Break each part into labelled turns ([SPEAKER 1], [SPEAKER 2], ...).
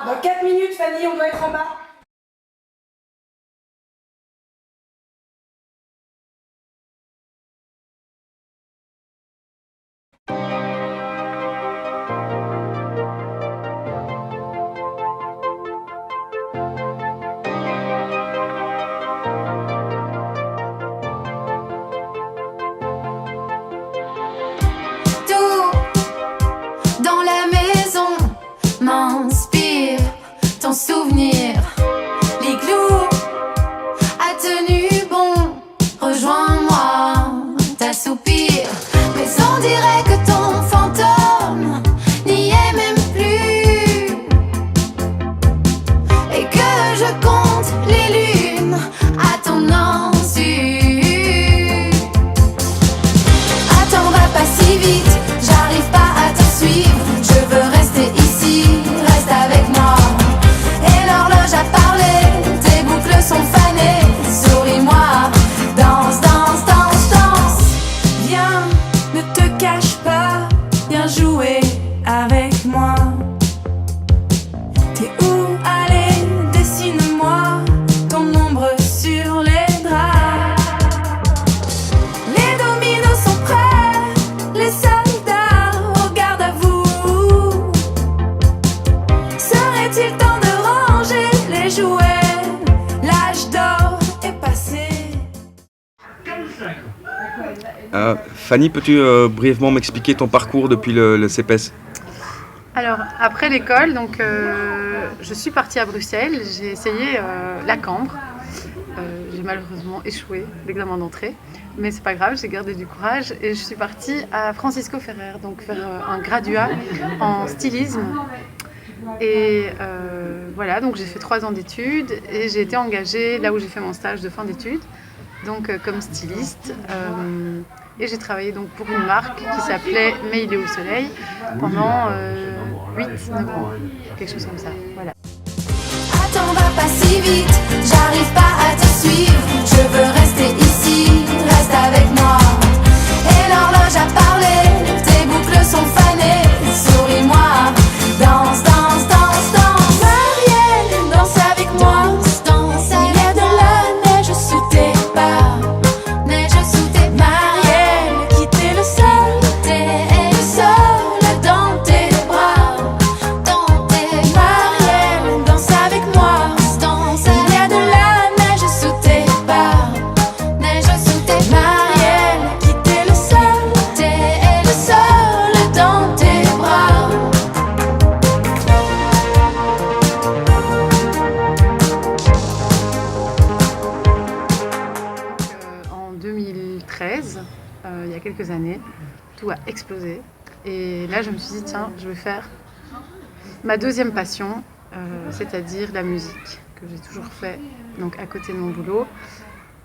[SPEAKER 1] Dans 4 minutes, Fanny, on doit être en bas.
[SPEAKER 2] M'inspire ton souvenir. L'igloo a tenu bon. Rejoins-moi, t'assoupir. Mais on dirait que ton fantôme n'y est même plus. Et que je compte les lunes à ton insu. Attends, va pas si vite. J'arrive pas à te suivre. Je veux rester ici. Reste avec moi. Et l'horloge a parlé. Tes boucles sont fanées. Souris-moi. Danse, danse, danse, danse. Viens, ne te cache pas. Viens jouer avec moi. T'es où? Allez, dessine-moi ton ombre sur les draps. Les dominos sont prêts. Les soldats au garde à vous. Serait-il temps de ranger les jouets? L'âge d'or est passé.
[SPEAKER 3] Fanny, peux-tu brièvement m'expliquer ton parcours depuis le CEPES?
[SPEAKER 4] Alors, après l'école, donc, je suis partie à Bruxelles, j'ai essayé la Cambre. J'ai malheureusement échoué l'examen d'entrée, mais c'est pas grave, j'ai gardé du courage et je suis partie à Francisco Ferrer, donc faire un graduat en stylisme. Et voilà, donc j'ai fait 3 ans d'études et j'ai été engagée là où j'ai fait mon stage de fin d'études, donc comme styliste. Et j'ai travaillé donc pour une marque qui s'appelait Mais il est où le soleil pendant 8-9 ans, quelque chose comme ça. Voilà.
[SPEAKER 2] Attends, va pas si vite. J'arrive pas à te suivre. Je veux rester ici. Reste avec moi. Et l'horloge a parlé. Tes boucles sont fanées. Souris-moi. Danse, danse, danse, danse. Marielle, danse avec moi. Danse, il y a de la neige sous tes pas. Neige sous tes Marielle, quitter le sol. T'es le sol dans tes bras. Dans tes Marielle, danse avec moi. Danse, il y a de la neige sous tes pas. Neige sous tes Marielle, quitter le sol. T'es le sol dans tes bras.
[SPEAKER 4] En 2013, il y a quelques années, tout a explosé. Et là, je me suis dit, tiens, je vais faire ma deuxième passion, c'est-à-dire la musique, que j'ai toujours fait donc, à côté de mon boulot.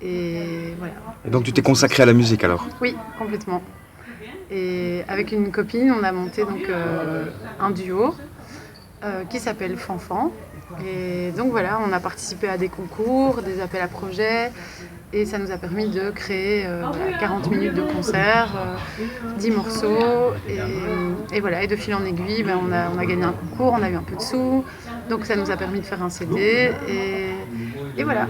[SPEAKER 4] Et voilà.
[SPEAKER 3] Et donc tu t'es consacrée à la musique alors?
[SPEAKER 4] Oui, complètement. Et avec une copine, on a monté donc, un duo qui s'appelle Fanfan. Et donc voilà, on a participé à des concours, des appels à projets. Et ça nous a permis de créer 40 minutes de concert, 10 morceaux. Et voilà, et de fil en aiguille, ben, on a gagné un concours, on a eu un peu de sous. Donc ça nous a permis de faire un CD. Et voilà.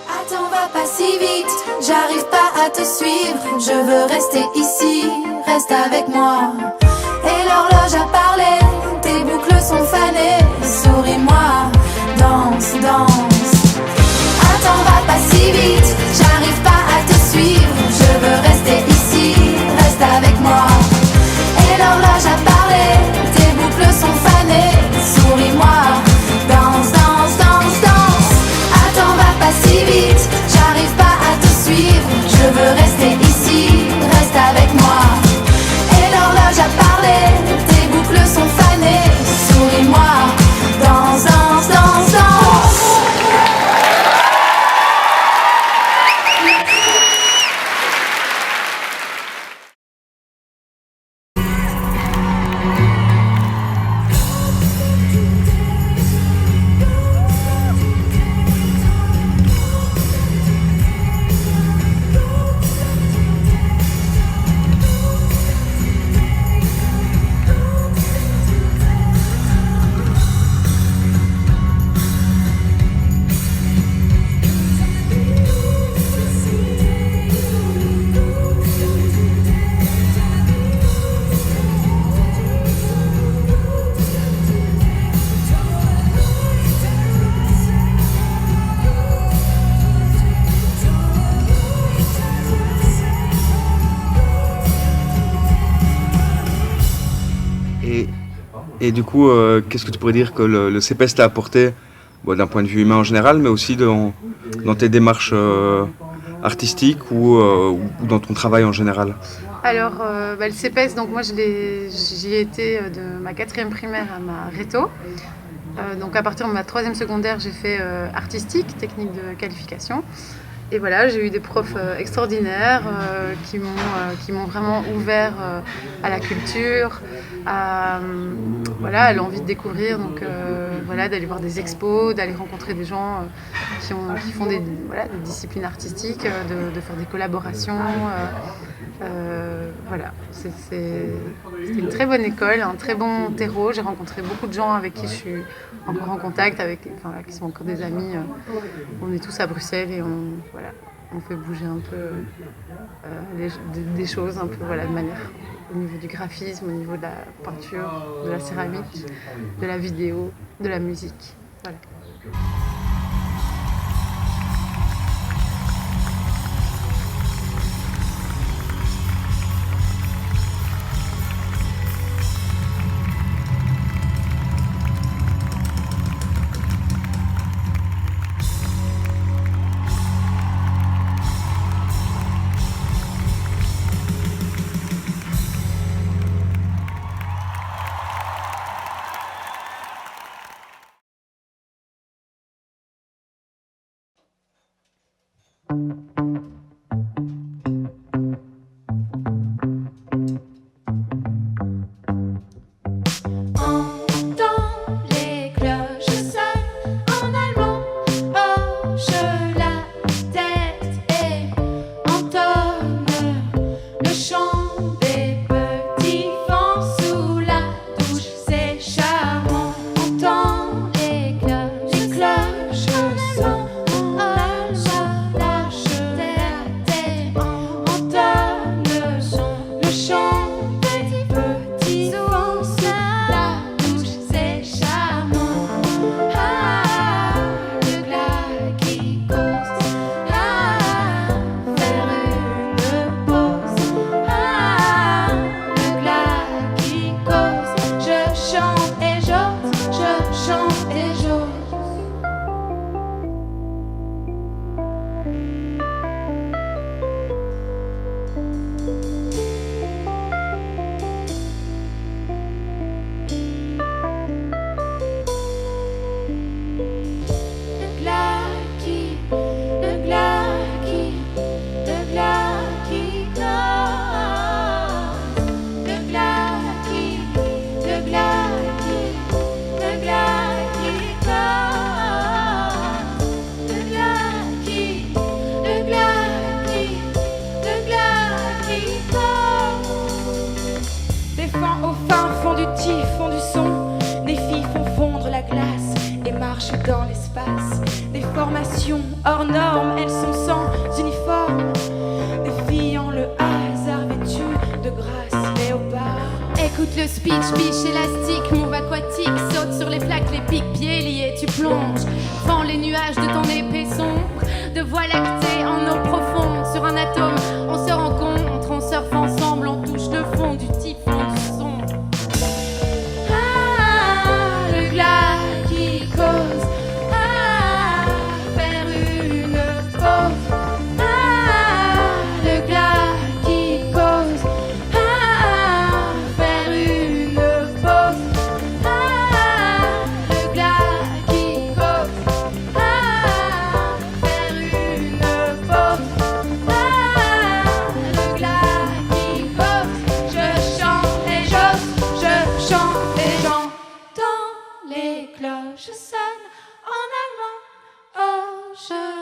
[SPEAKER 2] Attends, va pas si vite, j'arrive pas à te suivre. Je veux rester ici, reste avec moi. Et l'horloge a parlé, tes boucles sont fanées. Souris-moi, danse, danse. Attends, va pas si vite, j'arrive pas à te suivre. Je veux rester ici, reste avec moi. Et l'horloge a parlé, tes boucles sont fanées. Souris-moi, danse, danse, danse, danse. Attends, va pas si vite, j'arrive pas à te suivre. Je veux rester ici, reste avec moi. Et l'horloge a parlé, tes boucles sont
[SPEAKER 3] Et du coup, qu'est-ce que tu pourrais dire que le CPS t'a apporté, d'un point de vue humain en général, mais aussi dans tes démarches artistiques ou dans ton travail en général?
[SPEAKER 4] Alors, le CPS, donc moi j'y ai été de ma 4e primaire à ma réto. Donc à partir de ma 3e secondaire, j'ai fait artistique, technique de qualification. Et voilà, j'ai eu des profs extraordinaires qui m'ont vraiment ouvert à la culture, à l'envie de découvrir, donc d'aller voir des expos, d'aller rencontrer des gens qui font des disciplines artistiques, de faire des collaborations. C'était une très bonne école, un très bon terreau. J'ai rencontré beaucoup de gens avec qui je suis encore en contact, qui sont encore des amis. On est tous à Bruxelles et on fait bouger un peu des choses, un peu de manière au niveau du graphisme, au niveau de la peinture, de la céramique, de la vidéo, de la musique. Voilà.
[SPEAKER 5] Dans l'espace, des formations hors normes, elles sont sans uniforme, défiant le hasard vêtu de grâce léopard.
[SPEAKER 2] Écoute le speech, biche élastique, move aquatique, saute sur les plaques, les pics, pieds liés, tu plonges, fends les nuages de ton épée sombre, de voie lactée en eau profonde, sur un atome, on se rencontre, on surfe ensemble, on touche le fond du typhon du son.
[SPEAKER 5] Ah, le glas qui cause.
[SPEAKER 2] Les cloches sonnent en allemand, oh je